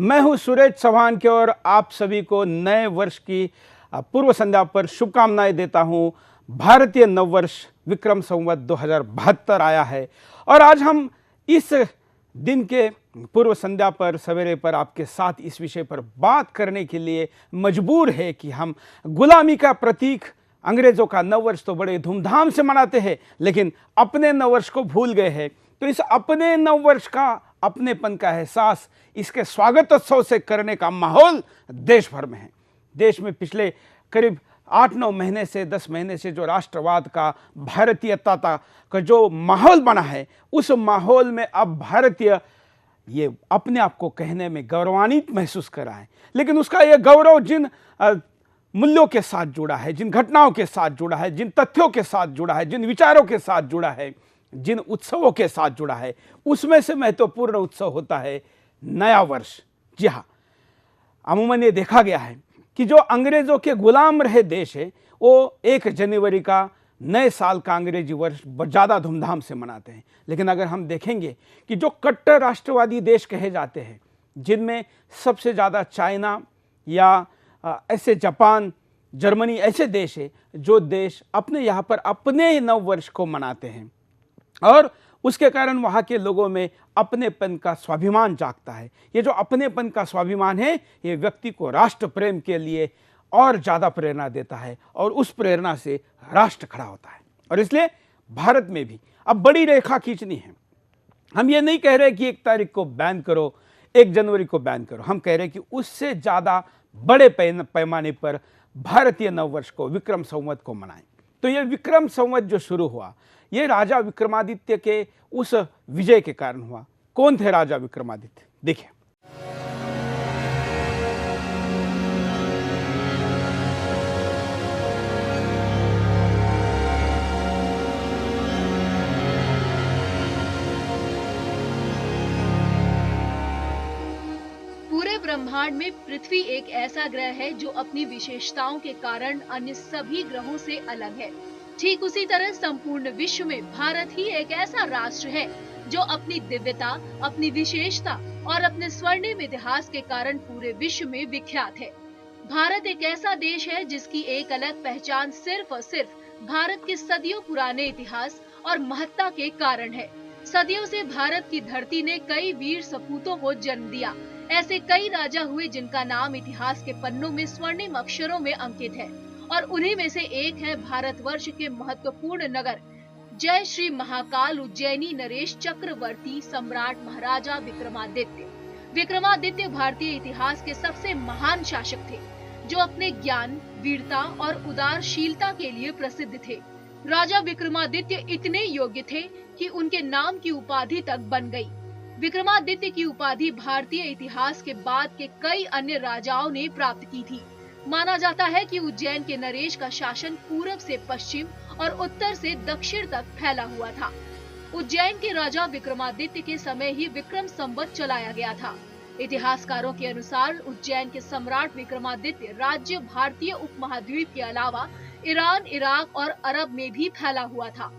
मैं हूं सुरेश चौहान के और आप सभी को नए वर्ष की पूर्व संध्या पर शुभकामनाएं देता हूं। भारतीय नववर्ष विक्रम संवत 2072 आया है और आज हम इस दिन के पूर्व संध्या पर सवेरे पर आपके साथ इस विषय पर बात करने के लिए मजबूर है कि हम गुलामी का प्रतीक अंग्रेजों का नववर्ष तो बड़े धूमधाम से मनाते हैं, लेकिन अपने नववर्ष को भूल गए हैं। तो इस अपने नववर्ष का अपनेपन का एहसास इसके स्वागतोत्सव से करने का माहौल देश भर में है। देश में पिछले करीब 8-9 महीने से 10 महीने से जो राष्ट्रवाद का, भारतीयता का जो माहौल बना है, उस माहौल में अब भारतीय ये अपने आप को कहने में गौरवान्वित महसूस कर रहा है। लेकिन उसका यह गौरव जिन मूल्यों के साथ जुड़ा है, जिन घटनाओं के साथ जुड़ा है, जिन तथ्यों के साथ जुड़ा है, जिन विचारों के साथ जुड़ा है, जिन उत्सवों के साथ जुड़ा है, उसमें से महत्वपूर्ण उत्सव होता है नया वर्ष। जी हाँ, अमूमन ये देखा गया है कि जो अंग्रेजों के गुलाम रहे देश है, वो 1 जनवरी का नए साल का अंग्रेजी वर्ष ज़्यादा धूमधाम से मनाते हैं। लेकिन अगर हम देखेंगे कि जो कट्टर राष्ट्रवादी देश कहे जाते हैं, जिनमें सबसे ज़्यादा चाइना या ऐसे जापान, जर्मनी ऐसे देश है जो देश अपने यहाँ पर अपने नव वर्ष को मनाते हैं और उसके कारण वहाँ के लोगों में अपनेपन का स्वाभिमान जागता है। ये जो अपनेपन का स्वाभिमान है, ये व्यक्ति को राष्ट्र प्रेम के लिए और ज़्यादा प्रेरणा देता है और उस प्रेरणा से राष्ट्र खड़ा होता है। और इसलिए भारत में भी अब बड़ी रेखा खींचनी है। हम ये नहीं कह रहे कि 1 तारीख को बैन करो, 1 जनवरी को बैन करो। हम कह रहे कि उससे ज़्यादा बड़े पैमाने पर भारतीय नववर्ष को, विक्रम संवत को मनाएं। तो ये विक्रम संवत जो शुरू हुआ, ये राजा विक्रमादित्य के उस विजय के कारण हुआ। कौन थे राजा विक्रमादित्य? देखिए, ब्रह्मांड में पृथ्वी एक ऐसा ग्रह है जो अपनी विशेषताओं के कारण अन्य सभी ग्रहों से अलग है। ठीक उसी तरह संपूर्ण विश्व में भारत ही एक ऐसा राष्ट्र है जो अपनी दिव्यता, अपनी विशेषता और अपने स्वर्णिम इतिहास के कारण पूरे विश्व में विख्यात है। भारत एक ऐसा देश है जिसकी एक अलग पहचान सिर्फ और सिर्फ भारत के सदियों पुराने इतिहास और महत्ता के कारण है। सदियों से भारत की धरती ने कई वीर सपूतों को जन्म दिया। ऐसे कई राजा हुए जिनका नाम इतिहास के पन्नों में स्वर्णिम अक्षरों में अंकित है और उन्हीं में से एक है भारतवर्ष के महत्वपूर्ण नगर जय श्री महाकाल उज्जैनी नरेश चक्रवर्ती सम्राट महाराजा विक्रमादित्य। विक्रमादित्य भारतीय इतिहास के सबसे महान शासक थे जो अपने ज्ञान, वीरता और उदारशीलता के लिए प्रसिद्ध थे। राजा विक्रमादित्य इतने योग्य थे कि उनके नाम की उपाधि तक बन गई। विक्रमादित्य की उपाधि भारतीय इतिहास के बाद के कई अन्य राजाओं ने प्राप्त की थी। माना जाता है कि उज्जैन के नरेश का शासन पूरब से पश्चिम और उत्तर से दक्षिण तक फैला हुआ था। उज्जैन के राजा विक्रमादित्य के समय ही विक्रम संवत चलाया गया था। इतिहासकारों के अनुसार उज्जैन के सम्राट विक्रमादित्य राज्य भारतीय उपमहाद्वीप के अलावा ईरान, इराक और अरब में भी फैला हुआ था।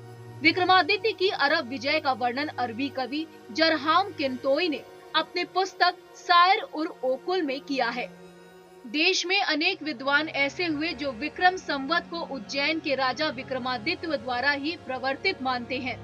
विक्रमादित्य की अरब विजय का वर्णन अरबी कवि जरहाम किंतोई ने अपने पुस्तक सायर उर ओकुल में किया है। देश में अनेक विद्वान ऐसे हुए जो विक्रम संवत को उज्जैन के राजा विक्रमादित्य द्वारा ही प्रवर्तित मानते हैं।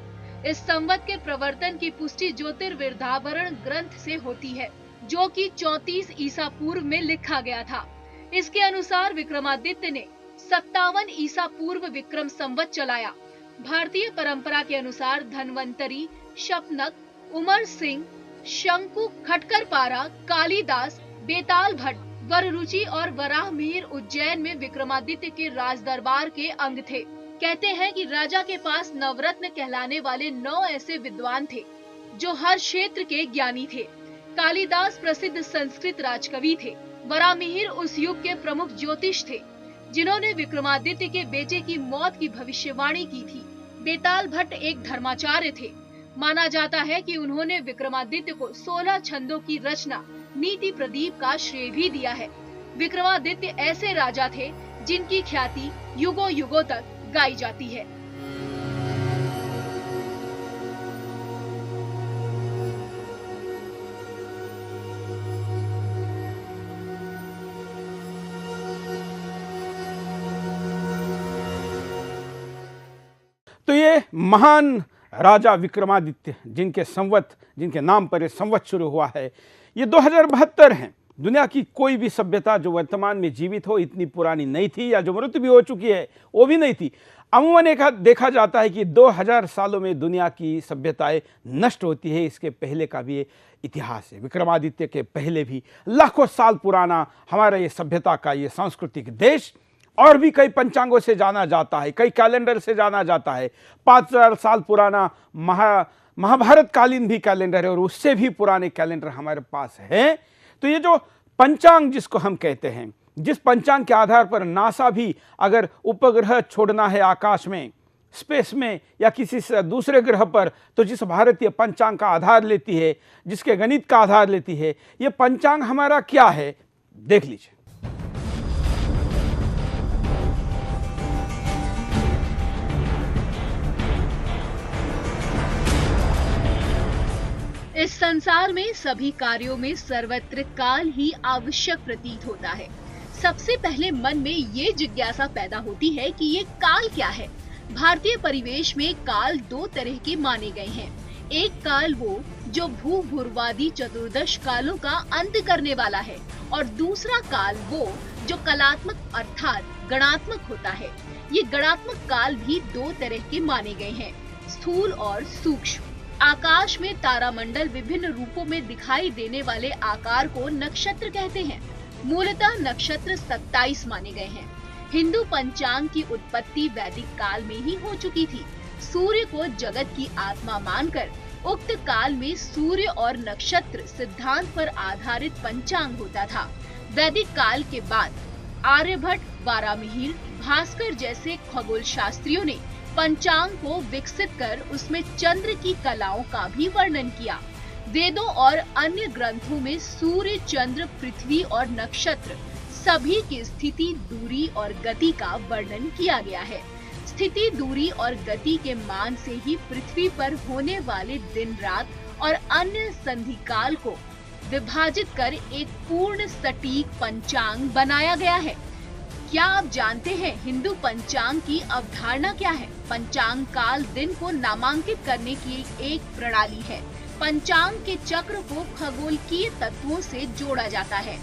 इस संवत के प्रवर्तन की पुष्टि ज्योतिर्विद्यावरण ग्रंथ से होती है, जो कि 34 ईसा पूर्व में लिखा गया था। इसके अनुसार विक्रमादित्य ने 57 ईसा पूर्व विक्रम संवत चलाया। भारतीय परंपरा के अनुसार धन्वंतरी, शपनक, उमर सिंह, शंकु खटकरपारा, कालिदास, बेताल भट्ट, वररुचि और वराहमिहिर उज्जैन में विक्रमादित्य के राज दरबार के अंग थे। कहते हैं कि राजा के पास नवरत्न कहलाने वाले 9 ऐसे विद्वान थे जो हर क्षेत्र के ज्ञानी थे। कालिदास प्रसिद्ध संस्कृत राजकवि थे। वराहमिहिर उस युग के प्रमुख ज्योतिष थे जिन्होंने विक्रमादित्य के बेटे की मौत की भविष्यवाणी की थी। बेताल भट्ट एक धर्माचार्य थे। माना जाता है कि उन्होंने विक्रमादित्य को 16 छंदों की रचना नीति प्रदीप का श्रेय भी दिया है। विक्रमादित्य ऐसे राजा थे जिनकी ख्याति युगों युगों तक गाई जाती है। महान राजा विक्रमादित्य जिनके नाम पर ये संवत शुरू हुआ है, ये 2072 हैं। दुनिया की कोई भी सभ्यता जो वर्तमान में जीवित हो इतनी पुरानी नहीं थी, या जो मृत्यु भी हो चुकी है वो भी नहीं थी। अमूमन देखा जाता है कि 2000 सालों में दुनिया की सभ्यताएं नष्ट होती है। इसके पहले का भी इतिहास है। विक्रमादित्य के पहले भी लाखों साल पुराना हमारा ये सभ्यता का ये सांस्कृतिक देश और भी कई पंचांगों से जाना जाता है, कई कैलेंडर से जाना जाता है। 5000 साल पुराना महाभारत कालीन भी कैलेंडर है और उससे भी पुराने कैलेंडर हमारे पास हैं। तो ये जो पंचांग जिसको हम कहते हैं, जिस पंचांग के आधार पर नासा भी अगर उपग्रह छोड़ना है आकाश में, स्पेस में या किसी दूसरे ग्रह पर, तो जिस भारतीय पंचांग का आधार लेती है, जिसके गणित का आधार लेती है, ये पंचांग हमारा क्या है देख लीजिए। इस संसार में सभी कार्यों में सर्वत्र काल ही आवश्यक प्रतीत होता है। सबसे पहले मन में ये जिज्ञासा पैदा होती है कि ये काल क्या है। भारतीय परिवेश में काल दो तरह के माने गए हैं। एक काल वो जो भूभुर्वादी चतुर्दश कालों का अंत करने वाला है, और दूसरा काल वो जो कलात्मक अर्थात गणात्मक होता है। ये गणात्मक काल भी दो तरह के माने गए हैं, स्थूल और सूक्ष्म। आकाश में तारामंडल विभिन्न रूपों में दिखाई देने वाले आकार को नक्षत्र कहते हैं। मूलतः नक्षत्र 27 माने गए हैं। हिंदू पंचांग की उत्पत्ति वैदिक काल में ही हो चुकी थी। सूर्य को जगत की आत्मा मानकर उक्त काल में सूर्य और नक्षत्र सिद्धांत पर आधारित पंचांग होता था। वैदिक काल के बाद आर्यभट्ट, वारामिहिर, भास्कर जैसे खगोल शास्त्रियों ने पंचांग को विकसित कर उसमें चंद्र की कलाओं का भी वर्णन किया। वेदों और अन्य ग्रंथों में सूर्य, चंद्र, पृथ्वी और नक्षत्र सभी की स्थिति, दूरी और गति का वर्णन किया गया है। स्थिति, दूरी और गति के मान से ही पृथ्वी पर होने वाले दिन रात और अन्य संधिकाल को विभाजित कर एक पूर्ण सटीक पंचांग बनाया गया है। क्या आप जानते हैं हिंदू पंचांग की अवधारणा क्या है? पंचांग काल दिन को नामांकित करने की एक प्रणाली है। पंचांग के चक्र को खगोलकीय तत्वों से जोड़ा जाता है।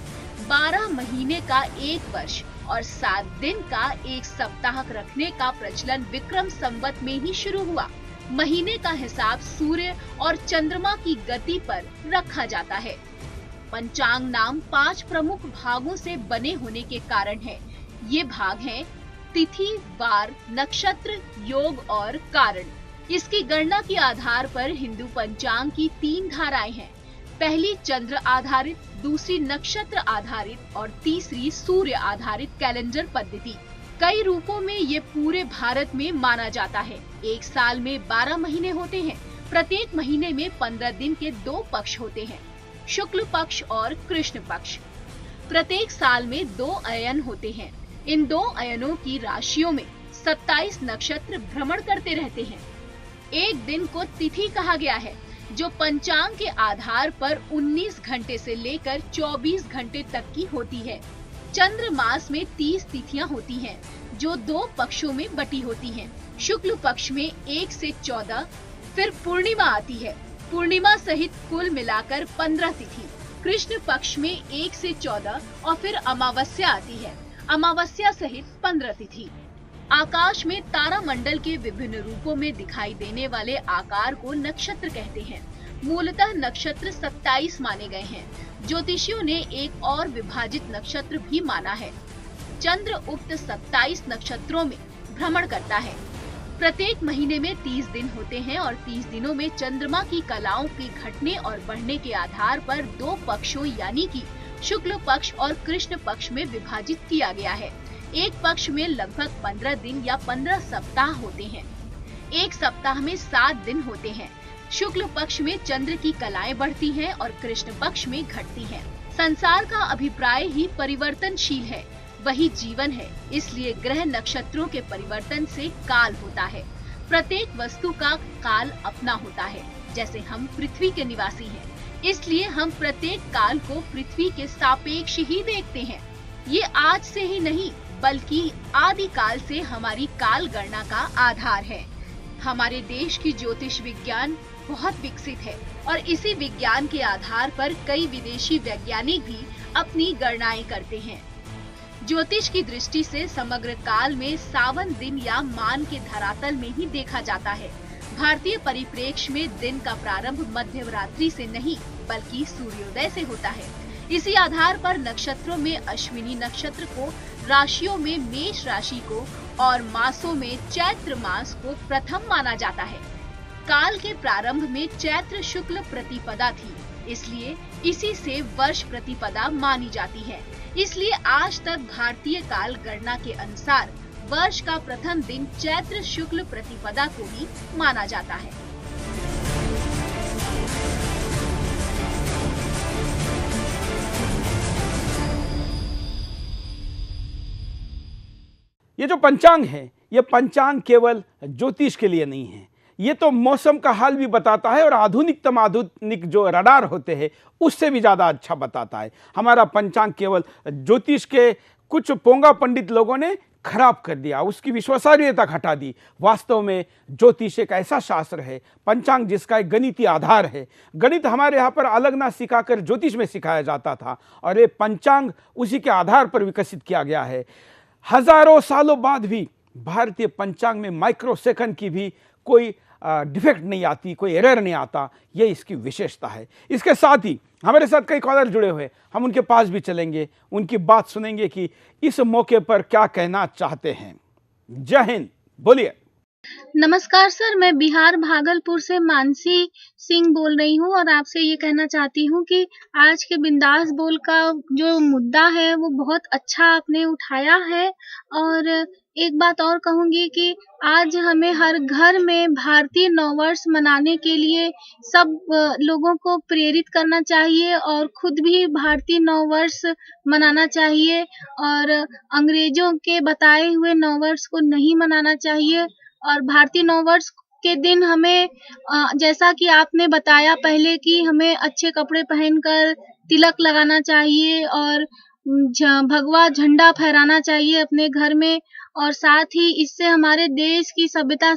12 महीने का एक वर्ष और 7 दिन का एक सप्ताह रखने का प्रचलन विक्रम संवत में ही शुरू हुआ। महीने का हिसाब सूर्य और चंद्रमा की गति पर रखा जाता है। पंचांग नाम 5 प्रमुख भागों से बने होने के कारण है। ये भाग हैं तिथि, वार, नक्षत्र, योग और कारण। इसकी गणना के आधार पर हिंदू पंचांग की 3 धाराएं हैं। पहली चंद्र आधारित, दूसरी नक्षत्र आधारित और तीसरी सूर्य आधारित कैलेंडर पद्धति। कई रूपों में ये पूरे भारत में माना जाता है। एक साल में 12 महीने होते हैं। प्रत्येक महीने में 15 दिन के 2 पक्ष होते हैं, शुक्ल पक्ष और कृष्ण पक्ष। प्रत्येक साल में 2 अयन होते हैं। इन 2 अयनों की राशियों में 27 नक्षत्र भ्रमण करते रहते हैं। एक दिन को तिथि कहा गया है, जो पंचांग के आधार पर 19 घंटे से लेकर 24 घंटे तक की होती है। चंद्र मास में 30 तिथियां होती हैं, जो 2 पक्षों में बटी होती हैं। शुक्ल पक्ष में 1 से 14, फिर पूर्णिमा आती है। पूर्णिमा सहित कुल मिलाकर 15 तिथि। कृष्ण पक्ष में 1 से 14 और फिर अमावस्या आती है। अमावस्या सहित 15 तिथि। आकाश में तारामंडल के विभिन्न रूपों में दिखाई देने वाले आकार को नक्षत्र कहते हैं। मूलतः नक्षत्र 27 माने गए हैं। ज्योतिषियों ने एक और विभाजित नक्षत्र भी माना है। चंद्र उक्त 27 नक्षत्रों में भ्रमण करता है। प्रत्येक महीने में 30 दिन होते हैं और 30 दिनों में चंद्रमा की कलाओं के घटने और बढ़ने के आधार पर 2 पक्षों यानी कि शुक्ल पक्ष और कृष्ण पक्ष में विभाजित किया गया है। एक पक्ष में लगभग 15 दिन या 15 सप्ताह होते हैं। एक सप्ताह में 7 दिन होते हैं। शुक्ल पक्ष में चंद्र की कलाएं बढ़ती हैं और कृष्ण पक्ष में घटती हैं। संसार का अभिप्राय ही परिवर्तनशील है, वही जीवन है। इसलिए ग्रह नक्षत्रों के परिवर्तन से काल होता है। प्रत्येक वस्तु का काल अपना होता है। जैसे हम पृथ्वी के निवासी हैं, इसलिए हम प्रत्येक काल को पृथ्वी के सापेक्ष ही देखते हैं। ये आज से ही नहीं बल्कि आदि काल से हमारी काल गणना का आधार है। हमारे देश की ज्योतिष विज्ञान बहुत विकसित है और इसी विज्ञान के आधार पर कई विदेशी वैज्ञानिक भी अपनी गणनाएं करते हैं। ज्योतिष की दृष्टि से समग्र काल में सावन दिन या मान के धरातल में ही देखा जाता है। भारतीय परिप्रेक्ष्य में दिन का प्रारंभ मध्यरात्रि से नहीं बल्कि सूर्योदय से होता है। इसी आधार पर नक्षत्रों में अश्विनी नक्षत्र को, राशियों में मेष राशि को और मासों में चैत्र मास को प्रथम माना जाता है। काल के प्रारंभ में चैत्र शुक्ल प्रतिपदा थी, इसलिए इसी से वर्ष प्रतिपदा मानी जाती है। इसलिए आज तक भारतीय काल गणना के अनुसार वर्ष का प्रथम दिन चैत्र शुक्ल प्रतिपदा को ही माना जाता है। ये जो पंचांग है, ये पंचांग केवल ज्योतिष के लिए नहीं है, ये तो मौसम का हाल भी बताता है और आधुनिक जो रडार होते हैं उससे भी ज़्यादा अच्छा बताता है। हमारा पंचांग केवल ज्योतिष के कुछ पोंगा पंडित लोगों ने खराब कर दिया, उसकी विश्वसनीयता घटा दी। वास्तव में ज्योतिष एक ऐसा शास्त्र है, पंचांग जिसका एक गणितीय आधार है। गणित हमारे यहाँ पर अलग ना सिखाकर ज्योतिष में सिखाया जाता था और ये पंचांग उसी के आधार पर विकसित किया गया है। हजारों सालों बाद भी भारतीय पंचांग में माइक्रो सेकंड की भी कोई डिफेक्ट नहीं आती, कोई एरर नहीं आता, ये इसकी विशेषता है। इसके साथ ही हमारे साथ कई कॉलर जुड़े हुए, हम उनके पास भी चलेंगे, उनकी बात सुनेंगे कि इस मौके पर क्या कहना चाहते हैं। जय हिंद, बोलिए। नमस्कार सर, मैं बिहार भागलपुर से मानसी सिंह बोल रही हूँ और आपसे ये कहना चाहती हूँ कि आज के बिंदास बोल का जो मुद्दा है वो बहुत अच्छा आपने उठाया है। और एक बात और कहूँगी कि आज हमें हर घर में भारतीय नववर्ष मनाने के लिए सब लोगों को प्रेरित करना चाहिए और खुद भी भारतीय नववर्ष मनाना चाहिए और अंग्रेजों के बताए हुए नववर्ष को नहीं मनाना चाहिए। और भारतीय नववर्ष के दिन हमें जैसा कि आपने बताया पहले कि हमें अच्छे कपड़े पहनकर तिलक लगाना चाहिए और भगवा झंडा फहराना चाहिए अपने घर में। और साथ ही इससे हमारे देश की सभ्यता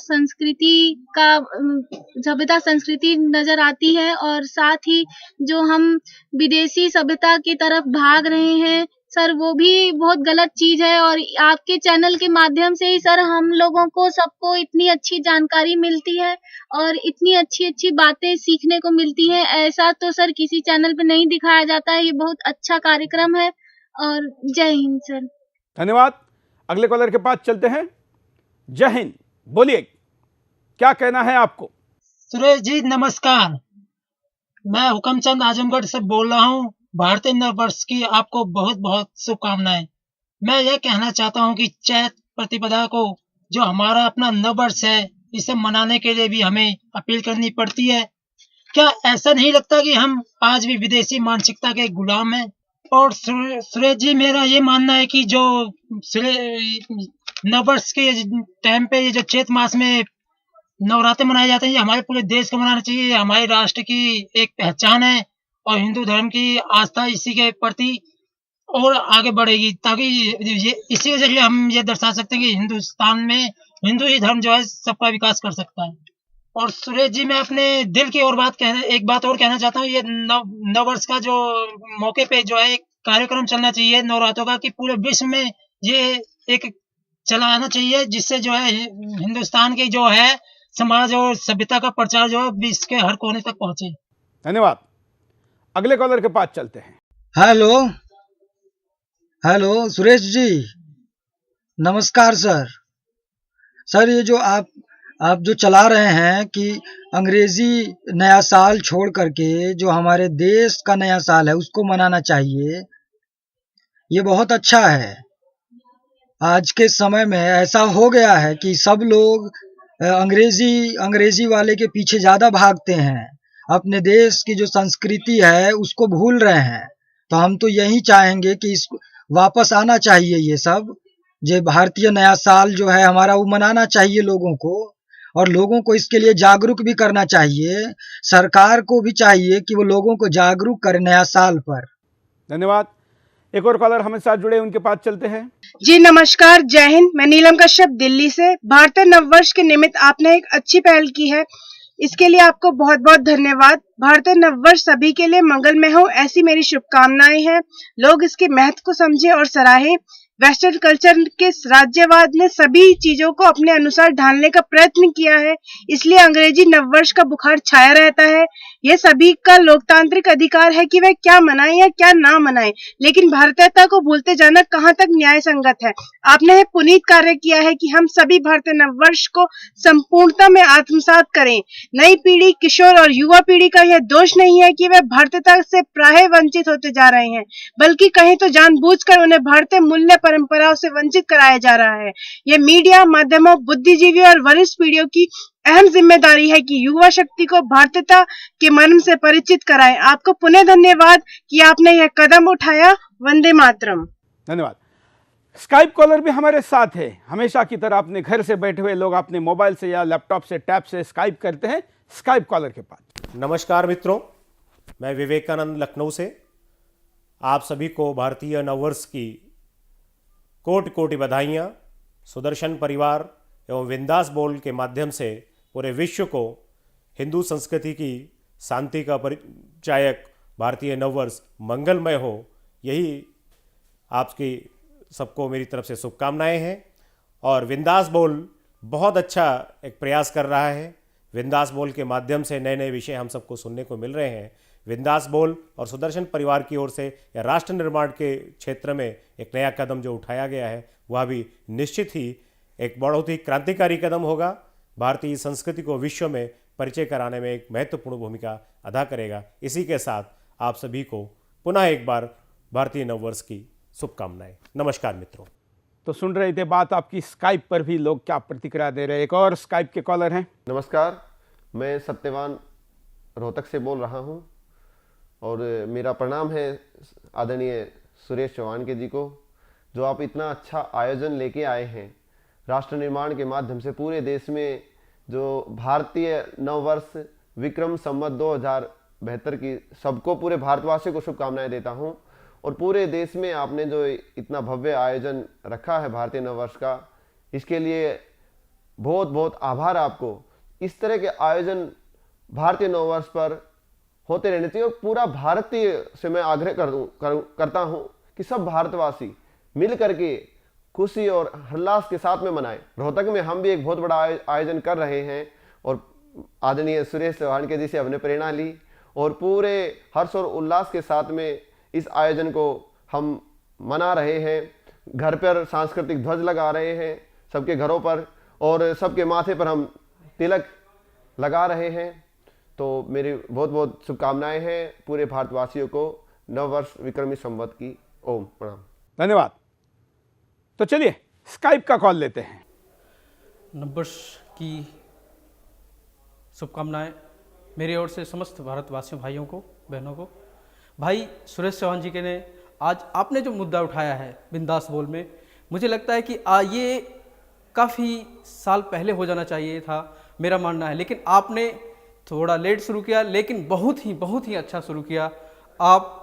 संस्कृति नजर आती है और साथ ही जो हम विदेशी सभ्यता की तरफ भाग रहे हैं सर, वो भी बहुत गलत चीज है। और आपके चैनल के माध्यम से ही सर हम लोगों को सबको इतनी अच्छी जानकारी मिलती है और इतनी अच्छी अच्छी बातें सीखने को मिलती हैं। ऐसा तो सर किसी चैनल पे नहीं दिखाया जाता है। ये बहुत अच्छा कार्यक्रम है और जय हिंद सर। धन्यवाद। अगले कॉलर के पास चलते हैं। जय हिंद, बोलिए, क्या कहना है आपको? सुरेश जी नमस्कार, मैं हुकमचंद आजमगढ़ से बोल रहा हूँ। भारतीय नववर्ष की आपको बहुत बहुत शुभकामनाएं। मैं यह कहना चाहता हूँ कि चैत्र प्रतिपदा को जो हमारा अपना नववर्ष है, इसे मनाने के लिए भी हमें अपील करनी पड़ती है। क्या ऐसा नहीं लगता कि हम आज भी विदेशी मानसिकता के गुलाम हैं? और सुरेश जी, मेरा ये मानना है कि जो नववर्ष के टाइम पे ये जो चैत्र मास में नवरात्र मनाए जाते हैं, ये हमारे पूरे देश को मनाना चाहिए। ये हमारे राष्ट्र की एक पहचान है और हिंदू धर्म की आस्था इसी के प्रति और आगे बढ़ेगी, ताकि ये इसी के जरिए हम ये दर्शा सकते हैं कि हिंदुस्तान में हिंदू ही धर्म जो है सबका विकास कर सकता है। और सुरेश जी, मैं अपने दिल की एक बात और कहना चाहता हूँ। ये नववर्ष का जो मौके पे जो है एक कार्यक्रम चलना चाहिए नवरात्रों का, कि पूरे विश्व में ये एक चलाना चाहिए, जिससे जो है हिंदुस्तान की जो है समाज और सभ्यता का प्रचार जो है विश्व के हर कोने तक पहुंचे। धन्यवाद। अगले कॉलर के पास चलते हैं। हेलो सुरेश जी, नमस्कार सर। ये जो आप जो चला रहे हैं कि अंग्रेजी नया साल छोड़ करके जो हमारे देश का नया साल है उसको मनाना चाहिए, ये बहुत अच्छा है। आज के समय में ऐसा हो गया है कि सब लोग अंग्रेजी वाले के पीछे ज्यादा भागते हैं, अपने देश की जो संस्कृति है उसको भूल रहे हैं। तो हम तो यही चाहेंगे कि इस वापस आना चाहिए, ये सब जो भारतीय नया साल जो है हमारा वो मनाना चाहिए लोगों को, और लोगों को इसके लिए जागरूक भी करना चाहिए। सरकार को भी चाहिए कि वो लोगों को जागरूक करे नया साल पर। धन्यवाद। एक और कॉलर हमारे साथ जुड़े, उनके पास चलते हैं। जी नमस्कार, जय हिंद। मैं नीलम कश्यप दिल्ली से। भारतीय नववर्ष के निमित्त आपने एक अच्छी पहल की है, इसके लिए आपको बहुत बहुत धन्यवाद। भारतीय नववर्ष सभी के लिए मंगलमय हो, ऐसी मेरी शुभकामनाएं हैं। लोग इसके महत्व को समझें और सराहें। वेस्टर्न कल्चर के राज्यवाद ने सभी चीजों को अपने अनुसार ढालने का प्रयत्न किया है, इसलिए अंग्रेजी नववर्ष का बुखार छाया रहता है। यह सभी का लोकतांत्रिक अधिकार है कि वह क्या मनाएं या क्या ना मनाएं, लेकिन भारतीयता को भूलते जाना कहां तक न्याय संगत है। आपने यह पुनीत कार्य किया है कि हम सभी भारतीय नववर्ष को संपूर्णता में आत्मसात करें। नई पीढ़ी, किशोर और युवा पीढ़ी का यह दोष नहीं है कि वे भारतीयता से प्राय वंचित होते जा रहे हैं, बल्कि कहीं तो जानबूझकर उन्हें भारतीय मूल्य परंपराओं से वंचित कराया जा रहा है। यह मीडिया, माध्यमों, बुद्धिजीवियों और वरिष्ठ पीढ़ियों की अहम जिम्मेदारी है कि युवा शक्ति को भारतीयता के मर्म से परिचित कराएं। आपको पुनः धन्यवाद कि आपने यह कदम उठाया। वंदे मातरम। धन्यवाद। स्काइप कॉलर भी हमारे साथ है। हमेशा की तरह अपने घर से बैठे हुए लोग अपने मोबाइल से या लैपटॉप से, टैब से स्काइप करते हैं। स्काइप कॉलर के पास। नमस्कार मित्रों, मैं विवेकानंद लखनऊ से आप सभी को भारतीय नववर्ष की कोटि कोटि बधाइयाँ। सुदर्शन परिवार एवं विंदास बोल के माध्यम से पूरे विश्व को हिंदू संस्कृति की शांति का परिचायक भारतीय नववर्ष मंगलमय हो, यही आपकी सबको मेरी तरफ से शुभकामनाएं हैं। और विंदास बोल बहुत अच्छा एक प्रयास कर रहा है। विंदास बोल के माध्यम से नए नए विषय हम सबको सुनने को मिल रहे हैं। विंदास बोल और सुदर्शन परिवार की ओर से या राष्ट्र निर्माण के क्षेत्र में एक नया कदम जो उठाया गया है, वह भी निश्चित ही एक बहुत ही क्रांतिकारी कदम होगा। भारतीय संस्कृति को विश्व में परिचय कराने में एक महत्वपूर्ण भूमिका अदा करेगा। इसी के साथ आप सभी को पुनः एक बार भारतीय नववर्ष की शुभकामनाएं। नमस्कार मित्रों। तो सुन रहे थे बात आपकी। स्काइप पर भी लोग क्या प्रतिक्रिया दे रहे हैं। एक और स्काइप के कॉलर हैं। नमस्कार, मैं सत्यवान रोहतक से बोल रहा हूं और मेरा प्रणाम है आदरणीय सुरेश चौहान के जी को, जो आप इतना अच्छा आयोजन लेके आए हैं। राष्ट्र निर्माण के माध्यम से पूरे देश में जो भारतीय नववर्ष विक्रम संवत 2072 की सबको, पूरे भारतवासियों को शुभकामनाएं देता हूं। और पूरे देश में आपने जो इतना भव्य आयोजन रखा है भारतीय नववर्ष का, इसके लिए बहुत बहुत आभार आपको। इस तरह के आयोजन भारतीय नववर्ष पर होते रहने चाहिए। और पूरा भारतीय से मैं आग्रह करता हूं कि सब भारतवासी मिल करके खुशी और हर्षोल्लास के साथ में मनाएं। रोहतक में हम भी एक बहुत बड़ा आयोजन कर रहे हैं और आदरणीय सुरेश चौहान के जी से हमने प्रेरणा ली और पूरे हर्ष और उल्लास के साथ में इस आयोजन को हम मना रहे हैं। घर पर सांस्कृतिक ध्वज लगा रहे हैं सबके घरों पर और सबके माथे पर हम तिलक लगा रहे हैं। तो मेरी बहुत बहुत शुभकामनाएं हैं पूरे भारतवासियों को नववर्ष विक्रमी संवत की। ओम प्रणाम। धन्यवाद। तो चलिए स्काइप का कॉल लेते हैं। नववर्ष की शुभकामनाएं मेरी ओर से समस्त भारतवासियों, भाइयों को, बहनों को। भाई सुरेश चौहान जी के ने आज आपने जो मुद्दा उठाया है बिंदास बोल में, मुझे लगता है कि ये काफ़ी साल पहले हो जाना चाहिए था, मेरा मानना है। लेकिन आपने थोड़ा लेट शुरू किया, लेकिन बहुत ही अच्छा शुरू किया। आप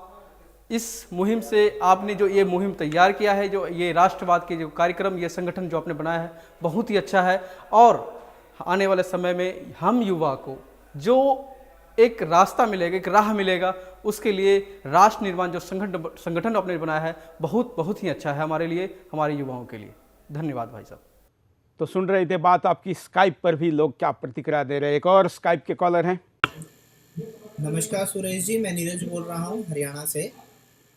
इस मुहिम से, आपने जो ये मुहिम तैयार किया है, जो ये राष्ट्रवाद के जो कार्यक्रम, ये संगठन जो आपने बनाया है, बहुत ही अच्छा है। और आने वाले समय में हम युवा को जो एक रास्ता मिलेगा, एक राह मिलेगा, उसके लिए राष्ट्र निर्माण जो संगठन आपने बनाया है, बहुत ही अच्छा है हमारे लिए, हमारे युवाओं के लिए। धन्यवाद भाई साहब। तो सुन रहे थे बात आपकी। स्काइप पर भी लोग क्या प्रतिक्रिया दे रहे हैं। एक और स्काइप के कॉलर हैं। नमस्कार सुरेश जी, मैं नीरज बोल रहा हूँ हरियाणा से।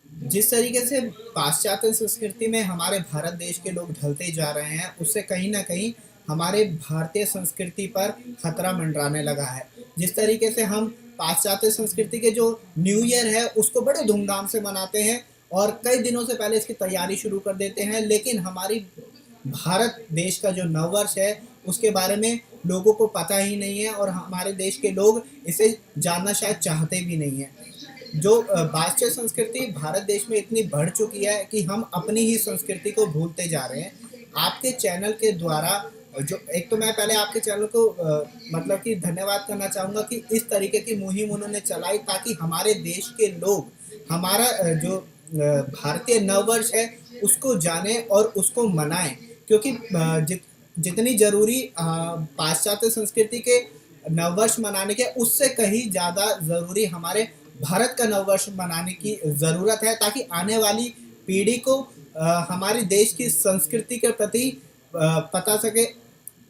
जिस तरीके से पाश्चात्य संस्कृति में हमारे भारत देश के लोग ढलते जा रहे हैं, उससे कहीं ना कहीं हमारे भारतीय संस्कृति पर खतरा मंडराने लगा है। जिस तरीके से हम पाश्चात्य संस्कृति के जो न्यू ईयर है उसको बड़े धूमधाम से मनाते हैं और कई दिनों से पहले इसकी तैयारी शुरू कर देते हैं, लेकिन हमारी भारत देश का जो नववर्ष है उसके बारे में लोगों को पता ही नहीं है और हमारे देश के लोग इसे जानना शायद चाहते भी नहीं है। जो पाश्चात्य संस्कृति भारत देश में इतनी बढ़ चुकी है कि हम अपनी ही संस्कृति को भूलते जा रहे हैं। आपके चैनल के द्वारा जो, एक तो मैं पहले आपके चैनल को मतलब कि धन्यवाद करना चाहूँगा कि इस तरीके की मुहिम उन्होंने चलाई ताकि हमारे देश के लोग हमारा जो भारतीय नववर्ष है उसको जाने और उसको मनाएं, क्योंकि जितनी जरूरी पाश्चात्य संस्कृति के नववर्ष मनाने के उससे कहीं ज़्यादा ज़रूरी हमारे भारत का नववर्ष मनाने की ज़रूरत है, ताकि आने वाली पीढ़ी को हमारे देश की संस्कृति के प्रति पता सके,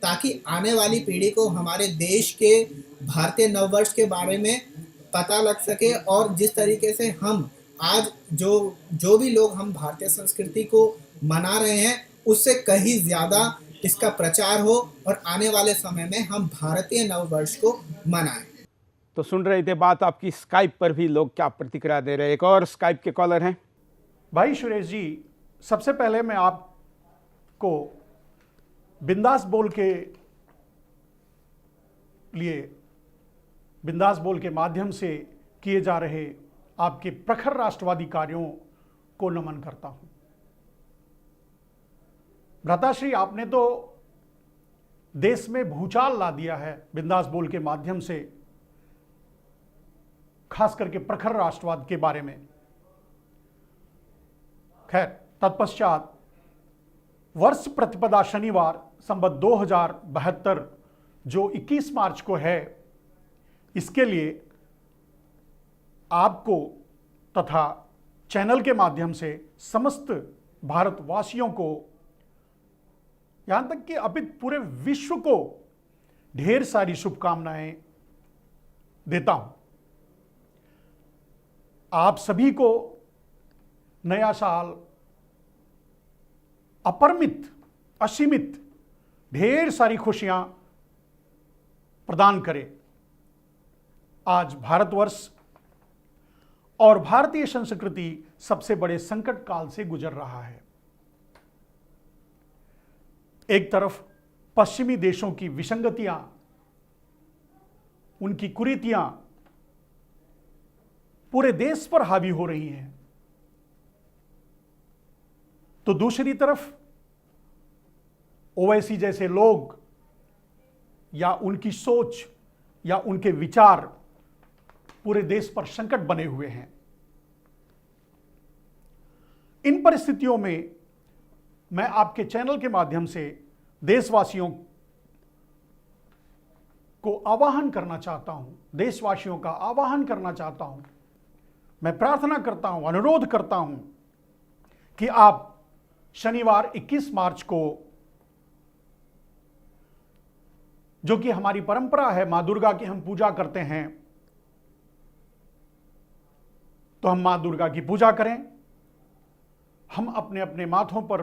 ताकि आने वाली पीढ़ी को हमारे देश के भारतीय नववर्ष के बारे में पता लग सके, और जिस तरीके से हम आज जो भी लोग हम भारतीय संस्कृति को मना रहे हैं उससे कहीं ज़्यादा इसका प्रचार हो और आने वाले समय में हम भारतीय नववर्ष को मनाएं। तो सुन रहे थे बात आपकी। स्काइप पर भी लोग क्या प्रतिक्रिया दे रहे हैं। एक और स्काइप के कॉलर हैं। भाई सुरेश जी, सबसे पहले मैं आपको बिंदास बोल के लिए, बिंदास बोल के माध्यम से किए जा रहे आपके प्रखर राष्ट्रवादी कार्यों को नमन करता हूं। भ्राताश्री, आपने तो देश में भूचाल ला दिया है बिंदास बोल के माध्यम से, खास करके प्रखर राष्ट्रवाद के बारे में। खैर, तत्पश्चात वर्ष प्रतिपदा शनिवार संवत 2072 जो 21 मार्च को है, इसके लिए आपको तथा चैनल के माध्यम से समस्त भारतवासियों को, यहां तक कि अभी पूरे विश्व को ढेर सारी शुभकामनाएं देता हूं। आप सभी को नया साल अपरिमित, असीमित, ढेर सारी खुशियां प्रदान करे। आज भारतवर्ष और भारतीय संस्कृति सबसे बड़े संकट काल से गुजर रहा है। एक तरफ पश्चिमी देशों की विसंगतियां, उनकी कुरीतियां पूरे देश पर हावी हो रही हैं, तो दूसरी तरफ ओवैसी जैसे लोग या उनकी सोच या उनके विचार पूरे देश पर संकट बने हुए हैं। इन परिस्थितियों में मैं आपके चैनल के माध्यम से देशवासियों को आह्वान करना चाहता हूं, देशवासियों का आह्वान करना चाहता हूं। मैं प्रार्थना करता हूं, अनुरोध करता हूं कि आप शनिवार 21 मार्च को, जो कि हमारी परंपरा है, मां दुर्गा की हम पूजा करते हैं, तो हम मां दुर्गा की पूजा करें। हम अपने अपने माथों पर,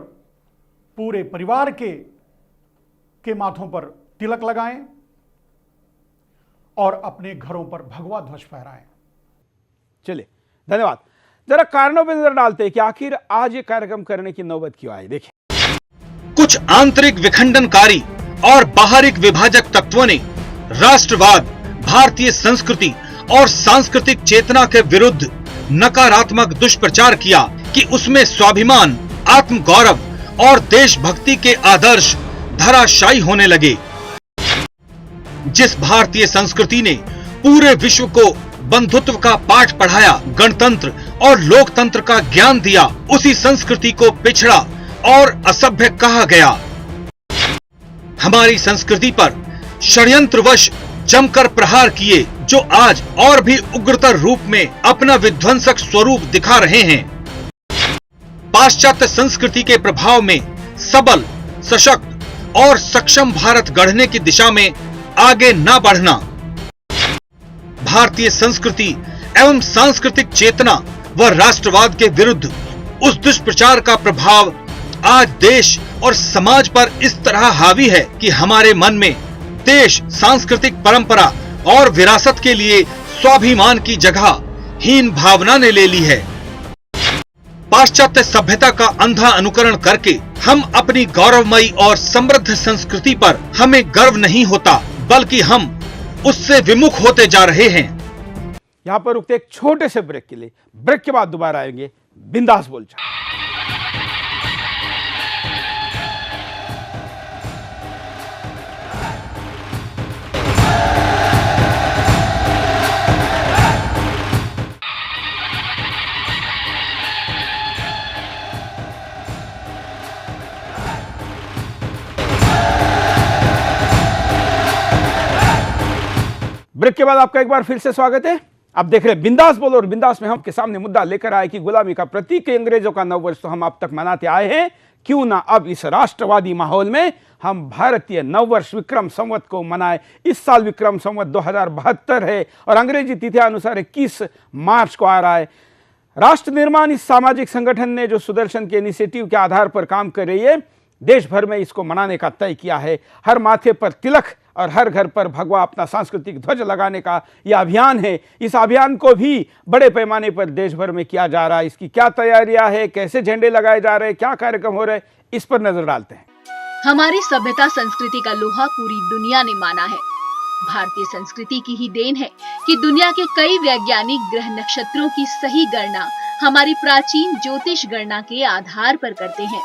पूरे परिवार के माथों पर तिलक लगाएं और अपने घरों पर भगवा ध्वज फहराएं। चलिए, धन्यवाद। जरा कारणों पर नजर डालते हैं कि आखिर आज ये कार्यक्रम करने की नौबत क्यों आई। देखिए, कुछ आंतरिक विखंडनकारी और बाहरिक विभाजक तत्वों ने राष्ट्रवाद, भारतीय संस्कृति और सांस्कृतिक चेतना के विरुद्ध नकारात्मक दुष्प्रचार किया कि उसमें स्वाभिमान, आत्मगौरव और देशभक्ति के आदर्श धराशायी होने लगे। जिस भारतीय संस्कृति ने पूरे विश्व को बंधुत्व का पाठ पढ़ाया, गणतंत्र और लोकतंत्र का ज्ञान दिया, उसी संस्कृति को पिछड़ा और असभ्य कहा गया। हमारी संस्कृति पर षड्यंत्रवश जमकर प्रहार किए, जो आज और भी उग्रतर रूप में अपना विध्वंसक स्वरूप दिखा रहे हैं। पाश्चात्य संस्कृति के प्रभाव में सबल, सशक्त और सक्षम भारत गढ़ने की दिशा में आगे न बढ़ना, भारतीय संस्कृति एवं सांस्कृतिक चेतना व राष्ट्रवाद के विरुद्ध उस दुष्प्रचार का प्रभाव आज देश और समाज पर इस तरह हावी है कि हमारे मन में देश, सांस्कृतिक परंपरा और विरासत के लिए स्वाभिमान की जगह हीन भावना ने ले ली है। पाश्चात्य सभ्यता का अंधा अनुकरण करके हम अपनी गौरवमयी और समृद्ध संस्कृति पर हमें गर्व नहीं होता, बल्कि हम उससे विमुख होते जा रहे हैं। यहां पर रुकते एक छोटे से ब्रेक के लिए। ब्रेक के बाद दोबारा आएंगे बिंदास बोलचाल। ब्रेक के बाद आपका एक बार फिर से स्वागत है। आप देख रहे हैं बिंदास बोलो, और बिंदास में हम आपके सामने मुद्दा लेकर आए कि गुलामी का प्रतीक अंग्रेजों का नववर्ष तो हम अब तक मनाते आए हैं, क्यों ना अब इस राष्ट्रवादी माहौल में हम भारतीय नववर्ष विक्रम संवत को मनाएं। इस साल विक्रम संवत 2072 है और अंग्रेजी तिथि अनुसार 21 मार्च को आ रहा है। राष्ट्र निर्माण इस सामाजिक संगठन ने जो सुदर्शन के इनिशिएटिव के आधार पर काम कर रही है, देश भर में इसको मनाने का तय किया है। हर माथे पर तिलक और हर घर पर भगवा अपना सांस्कृतिक ध्वज लगाने का यह अभियान है। इस अभियान को भी बड़े पैमाने पर देश भर में किया जा रहा है। इसकी क्या तैयारियां है, कैसे झंडे लगाए जा रहे हैं, क्या कार्यक्रम हो रहे हैं, इस पर नजर डालते हैं। हमारी सभ्यता संस्कृति का लोहा पूरी दुनिया ने माना है। भारतीय संस्कृति की ही देन है कि दुनिया के कई वैज्ञानिक ग्रह नक्षत्रों की सही गणना हमारी प्राचीन ज्योतिष गणना के आधार पर करते हैं।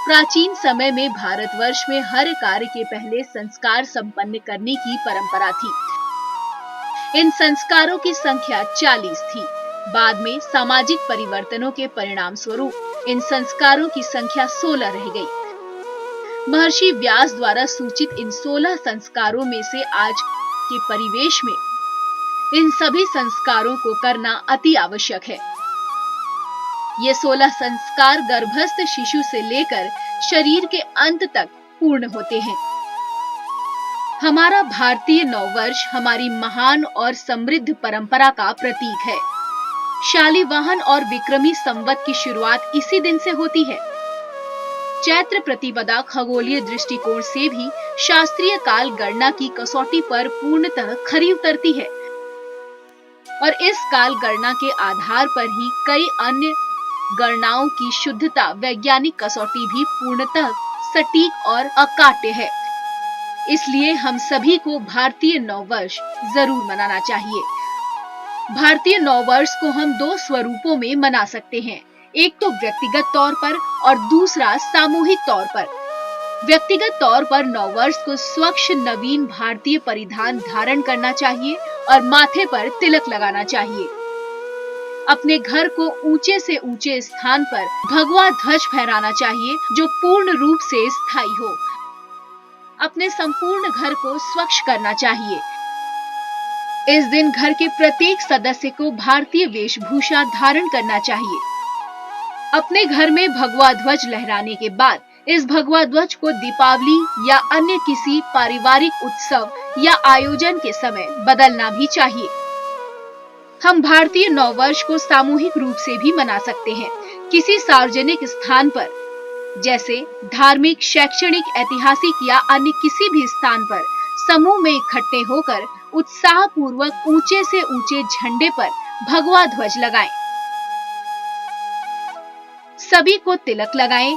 प्राचीन समय में भारतवर्ष में हर कार्य के पहले संस्कार संपन्न करने की परंपरा थी। इन संस्कारों की संख्या 40 थी। बाद में सामाजिक परिवर्तनों के परिणाम स्वरूप इन संस्कारों की संख्या 16 रह गई। महर्षि व्यास द्वारा सूचित इन 16 संस्कारों में से आज के परिवेश में इन सभी संस्कारों को करना अति आवश्यक है। ये 16 संस्कार गर्भस्थ शिशु से लेकर शरीर के अंत तक पूर्ण होते हैं। हमारा भारतीय नववर्ष हमारी महान और समृद्ध परंपरा का प्रतीक है। शालिवाहन और विक्रमी संवत की शुरुआत इसी दिन से होती है। चैत्र प्रतिपदा खगोलीय दृष्टिकोण से भी शास्त्रीय काल गणना की कसौटी पर पूर्णतः खरी उतरती है और इस काल गणना के आधार पर ही कई अन्य गणनाओं की शुद्धता वैज्ञानिक कसौटी भी पूर्णतः सटीक और अकाट्य है। इसलिए हम सभी को भारतीय नववर्ष जरूर मनाना चाहिए। भारतीय नववर्ष को हम 2 स्वरूपों में मना सकते हैं, एक तो व्यक्तिगत तौर पर और दूसरा सामूहिक तौर पर। व्यक्तिगत तौर पर नववर्ष को स्वच्छ नवीन भारतीय परिधान धारण करना चाहिए और माथे पर तिलक लगाना चाहिए। अपने घर को ऊंचे से ऊंचे स्थान पर भगवा ध्वज फहराना चाहिए जो पूर्ण रूप से स्थायी हो। अपने संपूर्ण घर को स्वच्छ करना चाहिए। इस दिन घर के प्रत्येक सदस्य को भारतीय वेशभूषा धारण करना चाहिए। अपने घर में भगवा ध्वज लहराने के बाद इस भगवा ध्वज को दीपावली या अन्य किसी पारिवारिक उत्सव या आयोजन के समय बदलना भी चाहिए। हम भारतीय नववर्ष को सामूहिक रूप से भी मना सकते हैं। किसी सार्वजनिक स्थान पर जैसे धार्मिक, शैक्षणिक, ऐतिहासिक या अन्य किसी भी स्थान पर समूह में इकट्ठे होकर उत्साह पूर्वक ऊंचे से ऊंचे झंडे पर भगवा ध्वज लगाएं। सभी को तिलक लगाएं,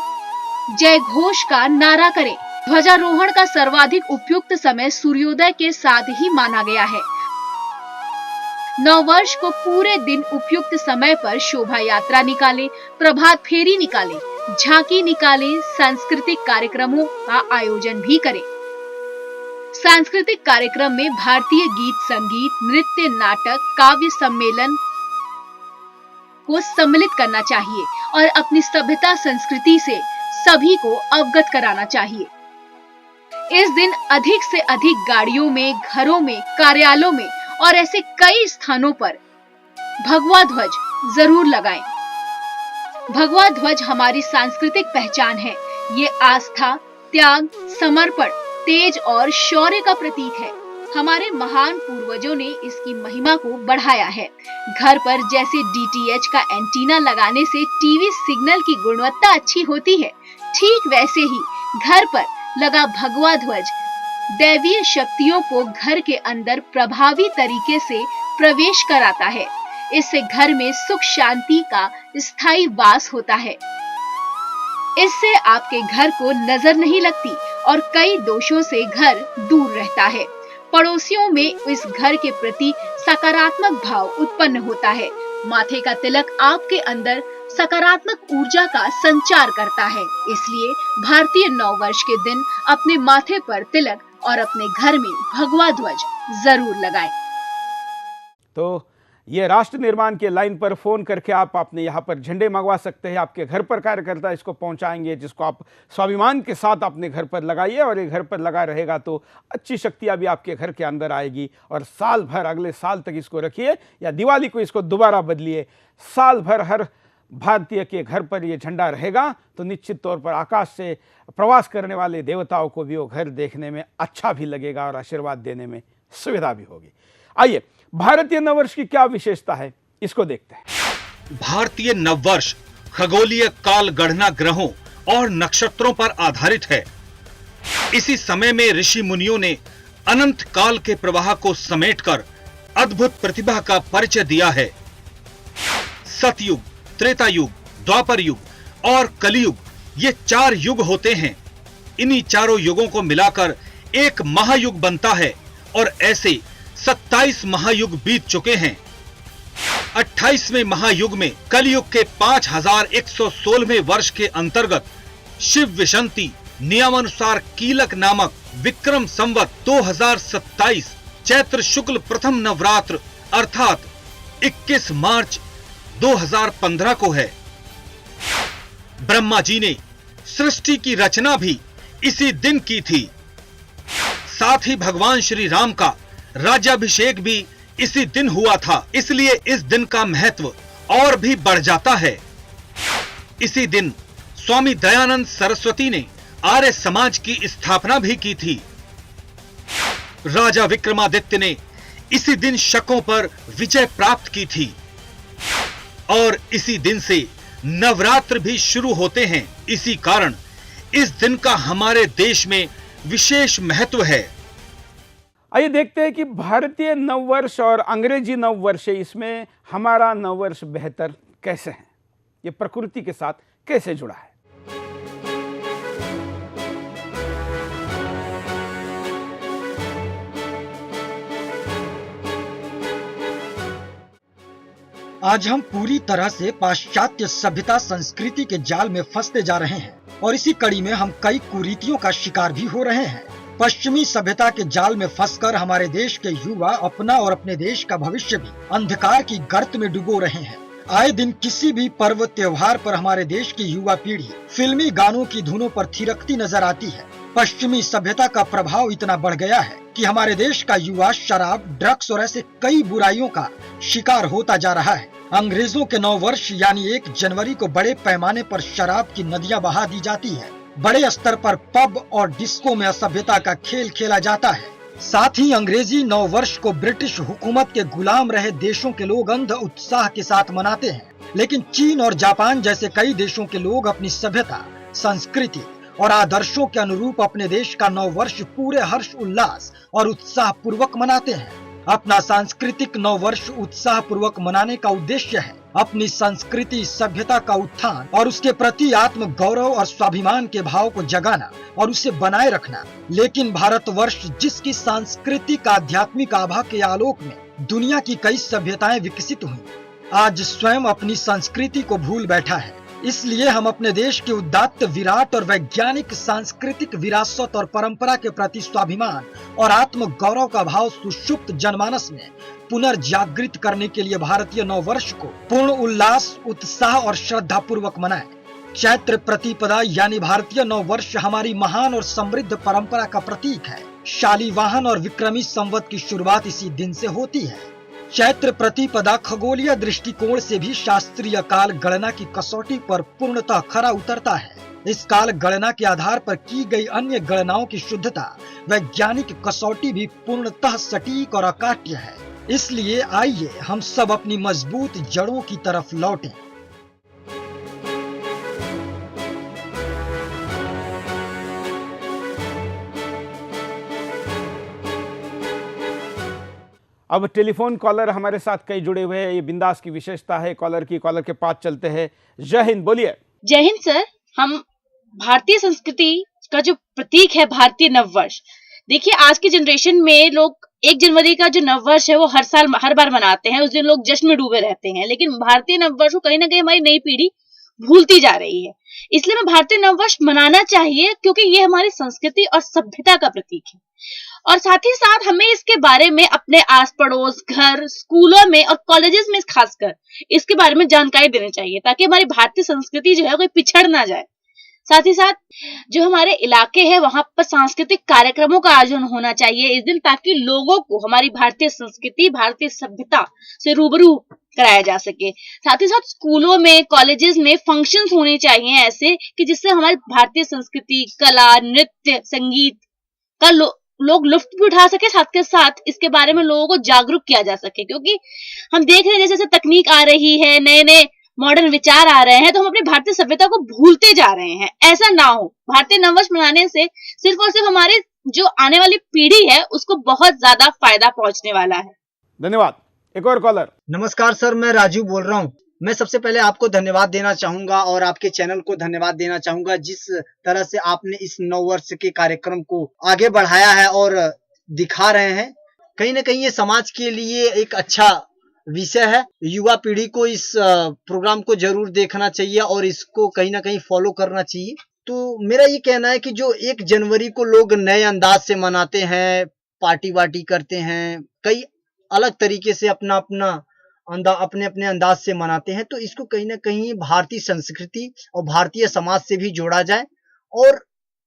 जय घोष का नारा करें। ध्वजारोहण का सर्वाधिक उपयुक्त समय सूर्योदय के साथ ही माना गया है। नववर्ष को पूरे दिन उपयुक्त समय पर शोभा यात्रा निकालें, प्रभात फेरी निकालें, झांकी निकालें, सांस्कृतिक कार्यक्रमों का आयोजन भी करें। सांस्कृतिक कार्यक्रम में भारतीय गीत, संगीत, नृत्य, नाटक, काव्य सम्मेलन को सम्मिलित करना चाहिए और अपनी सभ्यता संस्कृति से सभी को अवगत कराना चाहिए। इस दिन अधिक से अधिक गाड़ियों में, घरों में, कार्यालयों में और ऐसे कई स्थानों पर भगवा ध्वज जरूर लगाएं। भगवा ध्वज हमारी सांस्कृतिक पहचान है। ये आस्था, त्याग, समर्पण, तेज और शौर्य का प्रतीक है। हमारे महान पूर्वजों ने इसकी महिमा को बढ़ाया है। घर पर जैसे DTH का एंटीना लगाने से टीवी सिग्नल की गुणवत्ता अच्छी होती है, ठीक वैसे ही घर पर लगा भगवा ध्वज दैवीय शक्तियों को घर के अंदर प्रभावी तरीके से प्रवेश कराता है। इससे घर में सुख शांति का स्थायी वास होता है। इससे आपके घर को नजर नहीं लगती और कई दोषों से घर दूर रहता है। पड़ोसियों में इस घर के प्रति सकारात्मक भाव उत्पन्न होता है। माथे का तिलक आपके अंदर सकारात्मक ऊर्जा का संचार करता है। इसलिए भारतीय नववर्ष के दिन अपने माथे पर तिलक और अपने घर में भगवा ध्वज जरूर लगाएं। तो ये राष्ट्र निर्माण के लाइन पर फ़ोन करके आप अपने यहाँ पर झंडे मंगवा सकते हैं। आपके घर पर कार्यकर्ता इसको पहुँचाएंगे, जिसको आप स्वाभिमान के साथ अपने घर पर लगाइए और ये घर पर लगा रहेगा तो अच्छी शक्तियाँ भी आपके घर के अंदर आएगी। और साल भर, अगले साल तक इसको रखिए या दिवाली को इसको दोबारा बदलिए। साल भर हर भारतीय के घर पर ये झंडा रहेगा तो निश्चित तौर पर आकाश से प्रवास करने वाले देवताओं को भी वो घर देखने में अच्छा भी लगेगा और आशीर्वाद देने में सुविधा भी होगी। आइए, भारतीय नववर्ष की क्या विशेषता है, इसको देखते हैं। भारतीय नववर्ष खगोलीय काल गणना ग्रहों और नक्षत्रों पर आधारित है। इसी समय में ऋषि मुनियों ने अनंत काल के प्रवाह को समेटकर अद्भुत प्रतिभा का परिचय दिया है। सतयुग, त्रेता युग, द्वापर युग और कलियुग, ये 4 युग होते हैं। इन्हीं चारों युगों को मिलाकर एक महायुग बनता है और ऐसे 27 महायुग बीत चुके हैं। 28वें महायुग में कलियुग के 5116वें वर्ष के अंतर्गत शिव विशंति नियमानुसार कीलक नामक विक्रम संवत 2027 चैत्र शुक्ल प्रथम नवरात्र अर्थात 21 मार्च 2015 को है। ब्रह्मा जी ने सृष्टि की रचना भी इसी दिन की थी। साथ ही भगवान श्री राम का राज्याभिषेक भी इसी दिन हुआ था, इसलिए इस दिन का महत्व और भी बढ़ जाता है। इसी दिन स्वामी दयानंद सरस्वती ने आर्य समाज की स्थापना भी की थी। राजा विक्रमादित्य ने इसी दिन शकों पर विजय प्राप्त की थी और इसी दिन से नवरात्र भी शुरू होते हैं। इसी कारण इस दिन का हमारे देश में विशेष महत्व है। आइए देखते हैं कि भारतीय नववर्ष और अंग्रेजी नववर्ष, इसमें हमारा नववर्ष बेहतर कैसे है, ये प्रकृति के साथ कैसे जुड़ा है। आज हम पूरी तरह से पाश्चात्य सभ्यता संस्कृति के जाल में फंसते जा रहे हैं और इसी कड़ी में हम कई कुरीतियों का शिकार भी हो रहे हैं। पश्चिमी सभ्यता के जाल में फंसकर हमारे देश के युवा अपना और अपने देश का भविष्य भी अंधकार की गर्त में डुबो रहे हैं। आए दिन किसी भी पर्व त्योहार पर हमारे देश की युवा पीढ़ी फिल्मी गानों की धुनों पर थिरकती नजर आती है। पश्चिमी सभ्यता का प्रभाव इतना बढ़ गया है कि हमारे देश का युवा शराब, ड्रग्स और ऐसे कई बुराइयों का शिकार होता जा रहा है। अंग्रेजों के नववर्ष यानी 1 जनवरी को बड़े पैमाने पर शराब की नदियां बहा दी जाती है। बड़े स्तर पर पब और डिस्को में असभ्यता का खेल खेला जाता है। साथ ही अंग्रेजी नववर्ष को ब्रिटिश हुकूमत के गुलाम रहे देशों के लोग अंध उत्साह के साथ मनाते हैं, लेकिन चीन और जापान जैसे कई देशों के लोग अपनी सभ्यता, संस्कृति और आदर्शों के अनुरूप अपने देश का नववर्ष पूरे हर्ष उल्लास और उत्साह पूर्वक मनाते हैं। अपना सांस्कृतिक नववर्ष उत्साह पूर्वक मनाने का उद्देश्य है अपनी संस्कृति, सभ्यता का उत्थान और उसके प्रति आत्म गौरव और स्वाभिमान के भाव को जगाना और उसे बनाए रखना। लेकिन भारतवर्ष जिसकी सांस्कृतिक आध्यात्मिक आभा के आलोक में दुनिया की कई सभ्यताएं विकसित हुई, आज स्वयं अपनी संस्कृति को भूल बैठा है। इसलिए हम अपने देश के उदात्त, विराट और वैज्ञानिक सांस्कृतिक विरासत और परंपरा के प्रति स्वाभिमान और आत्म गौरव का भाव सुषुप्त जनमानस में पुनर्जागृत करने के लिए भारतीय नववर्ष को पूर्ण उल्लास, उत्साह और श्रद्धा पूर्वक मनाएं। चैत्र प्रतिपदा यानी भारतीय नववर्ष हमारी महान और समृद्ध परंपरा का प्रतीक है। शालीवाहन और विक्रमी संवत की शुरुआत इसी दिन से होती है। चैत्र प्रतिपदा खगोलीय दृष्टिकोण से भी शास्त्रीय काल गणना की कसौटी पर पूर्णतः खरा उतरता है। इस काल गणना के आधार पर की गई अन्य गणनाओं की शुद्धता, वैज्ञानिक कसौटी भी पूर्णतः सटीक और अकाट्य है। इसलिए आइए हम सब अपनी मजबूत जड़ों की तरफ लौटें। अब टेलीफोन कॉलर हमारे साथ कई जुड़े हुए हैं, ये बिंदास की विशेषता है कॉलर के पास चलते हैं। जय हिंद, बोलिए। जय हिंद सर। हम भारतीय संस्कृति का जो प्रतीक है भारतीय नववर्ष, देखिए आज के जनरेशन में लोग 1 जनवरी का जो नववर्ष है वो हर बार मनाते हैं, उस दिन लोग जश्न में डूबे रहते हैं। लेकिन भारतीय नववर्ष को कहीं ना कहीं हमारी नई पीढ़ी भूलती जा रही है। इसलिए मैं भारतीय नववर्ष मनाना चाहिए, क्योंकि ये हमारी संस्कृति और सभ्यता का प्रतीक है। और साथ ही साथ हमें इसके बारे में अपने आस पड़ोस, घर, स्कूलों में और कॉलेजेस में खासकर इसके बारे में जानकारी देनी चाहिए, ताकि हमारी भारतीय संस्कृति जो है कोई पिछड़ ना जाए। साथ ही साथ जो हमारे इलाके हैं वहां पर सांस्कृतिक कार्यक्रमों का आयोजन होना चाहिए इस दिन, ताकि लोगों को हमारी भारतीय संस्कृति, भारतीय सभ्यता से रूबरू कराया जा सके। साथ ही साथ स्कूलों में, कॉलेजेस में फंक्शंस होने चाहिए ऐसे कि जिससे हमारी भारतीय संस्कृति, कला, नृत्य, संगीत का लोग लुत्फ भी उठा सके। साथ के साथ इसके बारे में लोगों को जागरूक किया जा सके, क्योंकि हम देख रहे हैं जैसे जैसे तकनीक आ रही है, नए नए मॉडर्न विचार आ रहे हैं, तो हम अपनी भारतीय सभ्यता को भूलते जा रहे हैं। ऐसा ना हो। भारतीय नववर्ष मनाने से सिर्फ और सिर्फ हमारे जो आने वाली पीढ़ी है उसको बहुत ज्यादा फायदा पहुंचने वाला है। धन्यवाद। एक और कॉलर। नमस्कार सर, मैं राजू बोल रहा हूँ। मैं सबसे पहले आपको धन्यवाद देना चाहूंगा और आपके चैनल को धन्यवाद देना चाहूंगा, जिस तरह से आपने इस नववर्ष के कार्यक्रम को आगे बढ़ाया है और दिखा रहे हैं। कहीं ना कहीं ये समाज के लिए एक अच्छा विषय है। युवा पीढ़ी को इस प्रोग्राम को जरूर देखना चाहिए और इसको कहीं ना कहीं फॉलो करना चाहिए। तो मेरा ये कहना है कि जो 1 जनवरी को लोग नए अंदाज से मनाते हैं, पार्टी वार्टी करते हैं, कई अलग तरीके से अपने अपने अंदाज से मनाते हैं, तो इसको कहीं ना कहीं भारतीय संस्कृति और भारतीय समाज से भी जोड़ा जाए और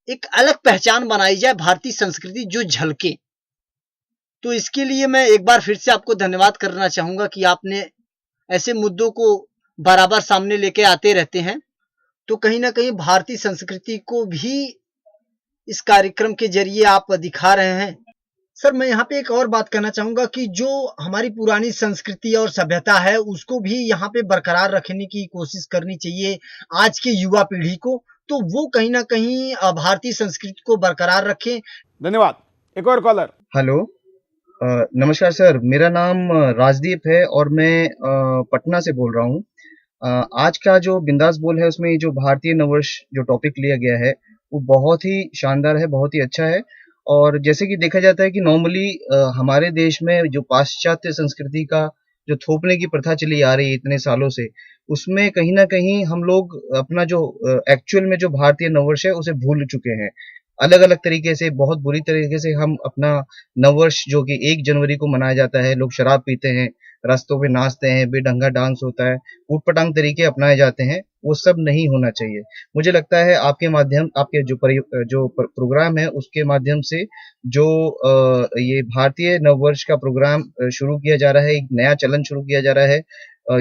एक अलग पहचान बनाई जाए, भारतीय संस्कृति जो झलके। तो इसके लिए मैं एक बार फिर से आपको धन्यवाद करना चाहूंगा कि आपने ऐसे मुद्दों को बराबर सामने लेके आते रहते हैं। तो कहीं ना कहीं भारतीय संस्कृति को भी इस कार्यक्रम के जरिए आप दिखा रहे हैं। सर, मैं यहाँ पे एक और बात कहना चाहूंगा कि जो हमारी पुरानी संस्कृति और सभ्यता है उसको भी यहाँ पे बरकरार रखने की कोशिश करनी चाहिए आज के युवा पीढ़ी को, तो वो कहीं ना कहीं भारतीय संस्कृति को बरकरार रखें। धन्यवाद। एक और कॉलर। हेलो, नमस्कार सर, मेरा नाम राजदीप है और मैं पटना से बोल रहा हूँ। आज का जो बिंदास बोल है उसमें जो भारतीय नववर्ष जो टॉपिक लिया गया है वो बहुत ही शानदार है, बहुत ही अच्छा है। और जैसे कि देखा जाता है कि नॉर्मली हमारे देश में जो पाश्चात्य संस्कृति का जो थोपने की प्रथा चली आ रही है इतने सालों से, उसमें कहीं ना कहीं हम लोग अपना जो एक्चुअल में जो भारतीय नववर्ष है उसे भूल चुके हैं। अलग अलग तरीके से, बहुत बुरी तरीके से हम अपना नववर्ष जो कि 1 जनवरी को मनाया जाता है, लोग शराब पीते हैं, रास्तों पे नाचते हैं, बेढंगा डांस होता है, ऊटपटांग तरीके अपनाए जाते हैं, वो सब नहीं होना चाहिए। मुझे लगता है आपके जो प्रोग्राम है उसके माध्यम से जो ये भारतीय नववर्ष का प्रोग्राम शुरू किया जा रहा है, एक नया चलन शुरू किया जा रहा है,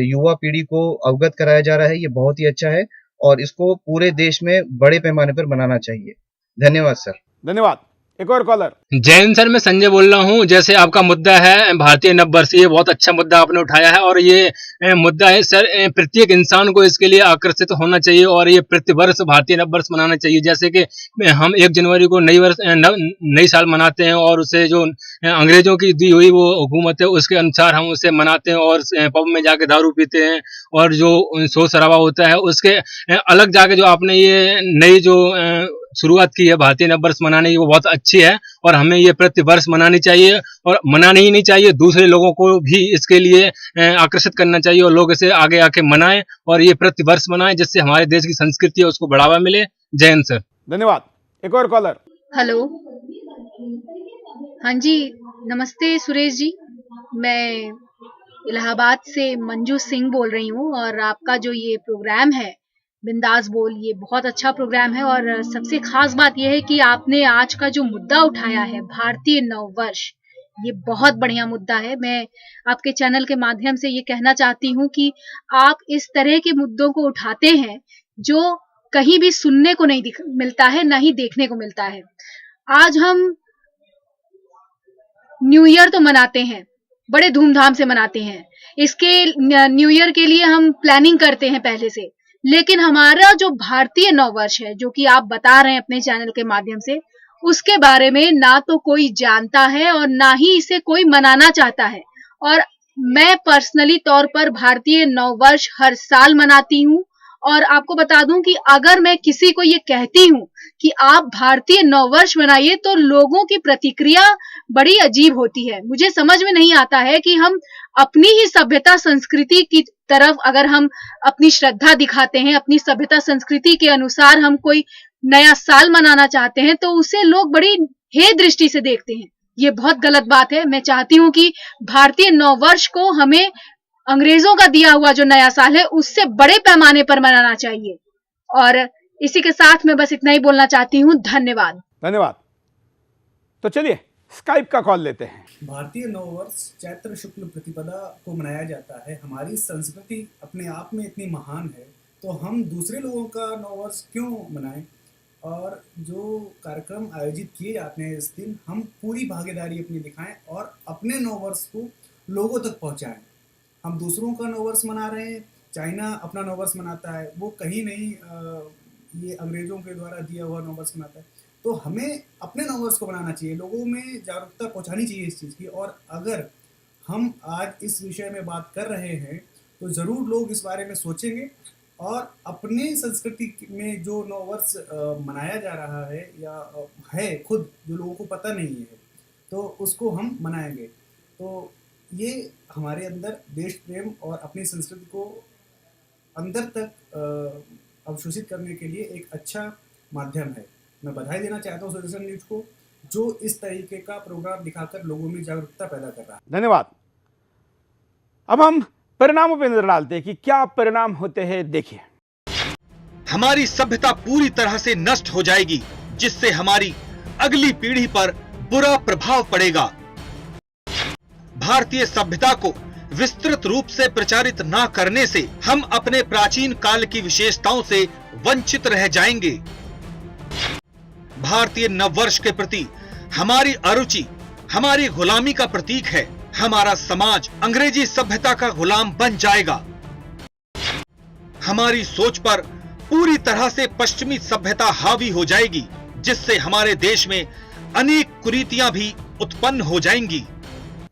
युवा पीढ़ी को अवगत कराया जा रहा है, ये बहुत ही अच्छा है और इसको पूरे देश में बड़े पैमाने पर मनाना चाहिए। धन्यवाद सर। धन्यवाद। एक और कॉलर। जय हिंद सर, मैं संजय बोल रहा हूँ। जैसे आपका मुद्दा है भारतीय नववर्ष, ये बहुत अच्छा मुद्दा आपने उठाया है और ये मुद्दा है सर, प्रत्येक इंसान को इसके लिए आकर्षित होना चाहिए और ये प्रतिवर्ष भारतीय नववर्ष मनाना चाहिए। जैसे कि हम 1 जनवरी को नई साल मनाते हैं और उसे जो अंग्रेजों की दी हुई वो हुकूमत है उसके अनुसार हम उसे मनाते हैं और पब में जाके दारू पीते हैं और जो शोर शराबा होता है उसके अलग जाके जो आपने ये नई जो शुरुआत की है भारतीय नववर्ष मनाने की, वो बहुत अच्छी है और हमें ये प्रतिवर्ष मनानी चाहिए और मनानी ही नहीं चाहिए, दूसरे लोगों को भी इसके लिए आकर्षित करना चाहिए और लोग इसे आगे आके मनाएं और ये प्रतिवर्ष मनाएं, जिससे हमारे देश की संस्कृति है उसको बढ़ावा मिले। जय हिंद सर। धन्यवाद। एक और कॉलर। हेलो, हाँ जी, नमस्ते सुरेश जी, मैं इलाहाबाद से मंजू सिंह बोल रही हूँ और आपका जो ये प्रोग्राम है बिंदास बोल, ये बहुत अच्छा प्रोग्राम है और सबसे खास बात यह है कि आपने आज का जो मुद्दा उठाया है भारतीय नववर्ष, ये बहुत बढ़िया मुद्दा है। मैं आपके चैनल के माध्यम से ये कहना चाहती हूँ कि आप इस तरह के मुद्दों को उठाते हैं जो कहीं भी सुनने को नहीं मिलता है, ना ही देखने को मिलता है। आज हम न्यू ईयर तो मनाते हैं, बड़े धूमधाम से मनाते हैं, इसके न्यू ईयर के लिए हम प्लानिंग करते हैं पहले से, लेकिन हमारा जो भारतीय नववर्ष है जो कि आप बता रहे हैं अपने चैनल के माध्यम से, उसके बारे में ना तो कोई जानता है और ना ही इसे कोई मनाना चाहता है। और मैं पर्सनली तौर पर भारतीय नववर्ष हर साल मनाती हूँ और आपको बता दूं कि अगर मैं किसी को ये कहती हूँ कि आप भारतीय नववर्ष मनाइए तो लोगों की प्रतिक्रिया बड़ी अजीब होती है। मुझे समझ में नहीं आता है कि हम अपनी ही सभ्यता संस्कृति की तरफ अगर हम अपनी श्रद्धा दिखाते हैं, अपनी सभ्यता संस्कृति के अनुसार हम कोई नया साल मनाना चाहते हैं तो उसे लोग बड़ी हे दृष्टि से देखते हैं। ये बहुत गलत बात है। मैं चाहती हूँ कि भारतीय नववर्ष को हमें अंग्रेजों का दिया हुआ जो नया साल है उससे बड़े पैमाने पर मनाना चाहिए। और इसी के साथ मैं बस इतना ही बोलना चाहती हूँ। धन्यवाद। धन्यवाद। तो चलिए स्काइप का कॉल लेते हैं। भारतीय नववर्ष चैत्र शुक्ल प्रतिपदा को मनाया जाता है। हमारी संस्कृति अपने आप में इतनी महान है तो हम दूसरे लोगों का नववर्ष क्यों मनाएं? और जो कार्यक्रम आयोजित किए जाते हैं इस दिन, हम पूरी भागीदारी अपनी दिखाएं और अपने नववर्ष को लोगों तक पहुंचाएं। हम दूसरों का नववर्ष मना रहे हैं, चाइना अपना नववर्ष मनाता है, वो कहीं नहीं ये अंग्रेजों के द्वारा दिया हुआ नववर्ष मनाता है। तो हमें अपने नववर्ष को मनाना चाहिए, लोगों में जागरूकता पहुंचानी चाहिए इस चीज़ की। और अगर हम आज इस विषय में बात कर रहे हैं तो ज़रूर लोग इस बारे में सोचेंगे और अपने संस्कृति में जो नववर्ष मनाया जा रहा है या है खुद जो लोगों को पता नहीं है तो उसको हम मनाएंगे। तो ये हमारे अंदर देश प्रेम और अपनी संस्कृति को अंदर तक अवशोषित करने के लिए एक अच्छा माध्यम है। मैं बधाई देना चाहता हूँ सूरदर्शन न्यूज को जो इस तरीके का प्रोग्राम दिखाकर लोगों में जागरूकता पैदा कर रहा है। धन्यवाद। अब हम परिणामों पर नजर डालते हैं कि क्या परिणाम होते हैं। देखिए, हमारी सभ्यता पूरी तरह से नष्ट हो जाएगी जिससे हमारी अगली पीढ़ी पर बुरा प्रभाव पड़ेगा। भारतीय सभ्यता को विस्तृत रूप से प्रचारित न करने से हम अपने प्राचीन काल की विशेषताओं से वंचित रह जाएंगे। भारतीय नववर्ष के प्रति हमारी अरुचि हमारी गुलामी का प्रतीक है। हमारा समाज अंग्रेजी सभ्यता का गुलाम बन जाएगा। हमारी सोच पर पूरी तरह से पश्चिमी सभ्यता हावी हो जाएगी जिससे हमारे देश में अनेक कुरीतियां भी उत्पन्न हो जाएंगी।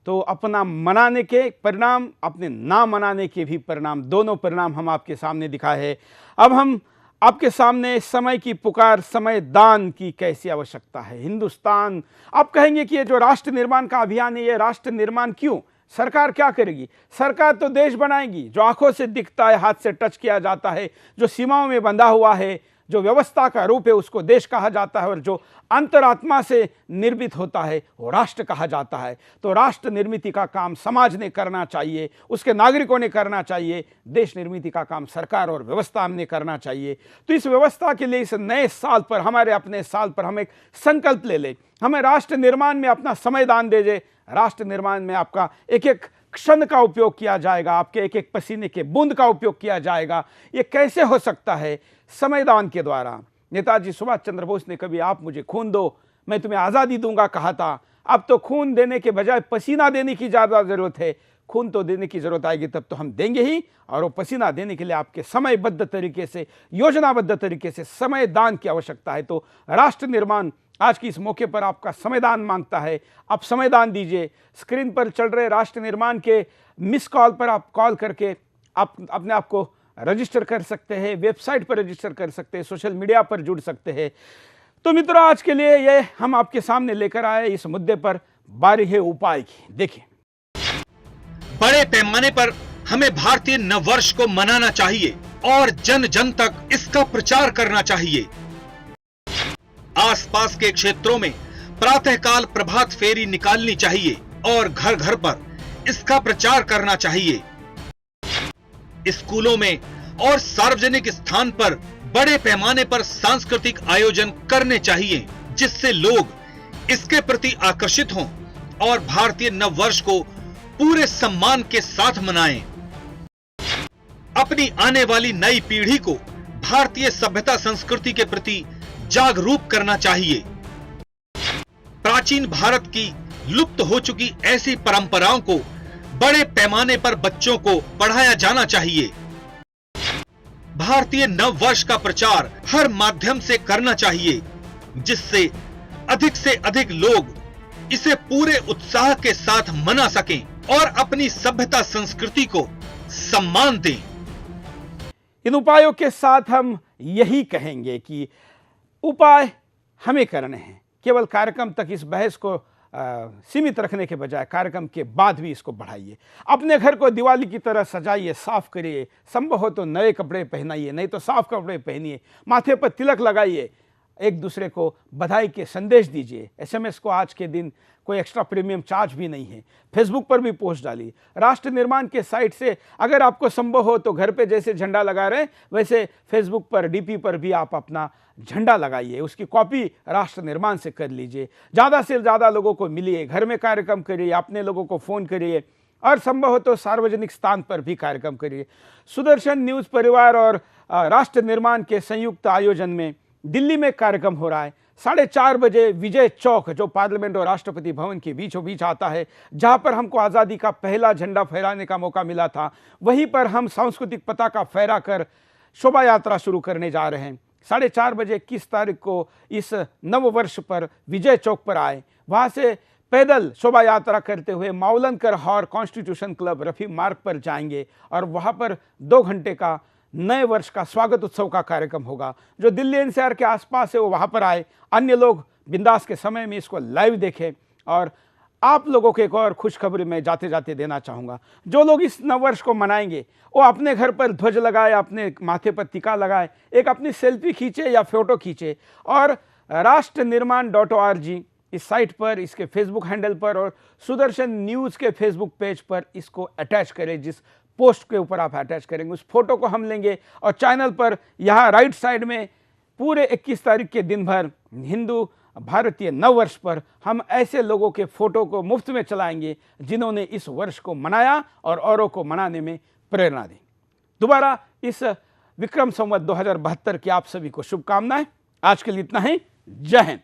तो अपना मनाने के परिणाम, अपने ना मनाने के भी परिणाम, दोनों परिणाम हम आपके सामने दिखाए हैं। अब हम आपके सामने समय की पुकार, समय दान की कैसी आवश्यकता है। हिंदुस्तान, आप कहेंगे कि ये जो राष्ट्र निर्माण का अभियान है, ये राष्ट्र निर्माण क्यों? सरकार क्या करेगी? सरकार तो देश बनाएगी। जो आंखों से दिखता है, हाथ से टच किया जाता है, जो सीमाओं में बंधा हुआ है, जो व्यवस्था का रूप है, उसको देश कहा जाता है। और जो अंतरात्मा से निर्मित होता है वो राष्ट्र कहा जाता है। तो राष्ट्र निर्मित का काम समाज ने करना चाहिए, उसके नागरिकों ने करना चाहिए। देश निर्मित का काम सरकार और व्यवस्था ने करना चाहिए। तो इस व्यवस्था के लिए इस नए साल पर, हमारे अपने साल पर हम एक संकल्प ले लें। हमें राष्ट्र निर्माण में अपना समय दान दे दे। राष्ट्र निर्माण में आपका एक एक क्षण का उपयोग किया जाएगा, आपके एक एक पसीने के बूंद का उपयोग किया जाएगा। ये कैसे हो सकता है? समयदान के द्वारा। नेताजी सुभाष चंद्र बोस ने कभी आप मुझे खून दो मैं तुम्हें आज़ादी दूंगा कहा था। अब तो खून देने के बजाय पसीना देने की ज़्यादा ज़रूरत है। खून तो देने की ज़रूरत आएगी तब तो हम देंगे ही, और वो पसीना देने के लिए आपके समयबद्ध तरीके से, योजनाबद्ध तरीके से समय दान की आवश्यकता है। तो राष्ट्र निर्माण आज की इस मौके पर आपका समयदान मांगता है। आप समयदान दीजिए। स्क्रीन पर चल रहे राष्ट्र निर्माण के मिस कॉल पर आप कॉल करके आप अपने आप को रजिस्टर कर सकते हैं, वेबसाइट पर रजिस्टर कर सकते हैं, सोशल मीडिया पर जुड़ सकते हैं। तो मित्रों, आज के लिए ये हम आपके सामने लेकर आए इस मुद्दे पर बारी है उपाय की। देखिए, बड़े पैमाने पर हमें भारतीय नववर्ष को मनाना चाहिए और जन जन तक इसका प्रचार करना चाहिए। आसपास के क्षेत्रों में प्रातःकाल प्रभात फेरी निकालनी चाहिए और घर घर पर इसका प्रचार करना चाहिए। स्कूलों में और सार्वजनिक स्थान पर बड़े पैमाने पर सांस्कृतिक आयोजन करने चाहिए जिससे लोग इसके प्रति आकर्षित हों और भारतीय नववर्ष को पूरे सम्मान के साथ मनाएं। अपनी आने वाली नई पीढ़ी को भारतीय सभ्यता संस्कृति के प्रति जागरूक करना चाहिए। प्राचीन भारत की लुप्त हो चुकी ऐसी परंपराओं को बड़े पैमाने पर बच्चों को पढ़ाया जाना चाहिए। भारतीय नववर्ष का प्रचार हर माध्यम से करना चाहिए जिससे से अधिक लोग इसे पूरे उत्साह के साथ मना सकें और अपनी सभ्यता संस्कृति को सम्मान दें। इन उपायों के साथ हम यही कहेंगे कि उपाय हमें करने हैं, केवल कार्यक्रम तक इस बहस को सीमित रखने के बजाय कार्यक्रम के बाद भी इसको बढ़ाइए। अपने घर को दिवाली की तरह सजाइए, साफ करिए, संभव हो तो नए कपड़े पहनाइए, नहीं तो साफ कपड़े पहनिए, माथे पर तिलक लगाइए, एक दूसरे को बधाई के संदेश दीजिए। एसएमएस को आज के दिन कोई एक्स्ट्रा प्रीमियम चार्ज भी नहीं है। फेसबुक पर भी पोस्ट डालिए। राष्ट्र निर्माण के साइट से अगर आपको संभव हो तो घर पे जैसे झंडा लगा रहे हैं वैसे फेसबुक पर डीपी पर भी आप अपना झंडा लगाइए, उसकी कॉपी राष्ट्र निर्माण से कर लीजिए। ज़्यादा से ज़्यादा लोगों को मिलिए, घर में कार्यक्रम करिए, अपने लोगों को फ़ोन करिए और संभव हो तो सार्वजनिक स्थान पर भी कार्यक्रम करिए। सुदर्शन न्यूज़ परिवार और राष्ट्र निर्माण के संयुक्त आयोजन में दिल्ली में कार्यक्रम हो रहा है। 4:30 बजे विजय चौक, जो पार्लियामेंट और राष्ट्रपति भवन के बीचों बीच आता है, जहां पर हमको आज़ादी का पहला झंडा फहराने का मौका मिला था, वहीं पर हम सांस्कृतिक पताका फहरा कर शोभा यात्रा शुरू करने जा रहे हैं। 4:30 बजे 21 तारीख को इस नव वर्ष पर विजय चौक पर आए, वहां से पैदल शोभा यात्रा करते हुए मावलनकर हॉर कॉन्स्टिट्यूशन क्लब रफी मार्ग पर जाएंगे और वहां पर 2 घंटे का नए वर्ष का स्वागत उत्सव का कार्यक्रम होगा। जो दिल्ली एनसीआर के आसपास है वो वहाँ पर आए, अन्य लोग बिंदास के समय में इसको लाइव देखें। और आप लोगों को एक और खुशखबरी मैं जाते जाते देना चाहूँगा, जो लोग इस नववर्ष को मनाएंगे वो अपने घर पर ध्वज लगाए, अपने माथे पर टीका लगाए, एक अपनी सेल्फी खींचे या फोटो खींचे और राष्ट्रनिर्माण.org इस साइट पर, इसके फेसबुक हैंडल पर और सुदर्शन न्यूज़ के फेसबुक पेज पर इसको अटैच करें। जिस पोस्ट के ऊपर आप अटैच करेंगे उस फोटो को हम लेंगे और चैनल पर यहाँ राइट साइड में पूरे 21 तारीख के दिन भर हिंदू भारतीय नव वर्ष पर हम ऐसे लोगों के फोटो को मुफ्त में चलाएंगे जिन्होंने इस वर्ष को मनाया और औरों को मनाने में प्रेरणा दी। दोबारा इस विक्रम संवत 2072 की आप सभी को शुभकामनाएं। आज के लिए इतना ही। जय हिंद।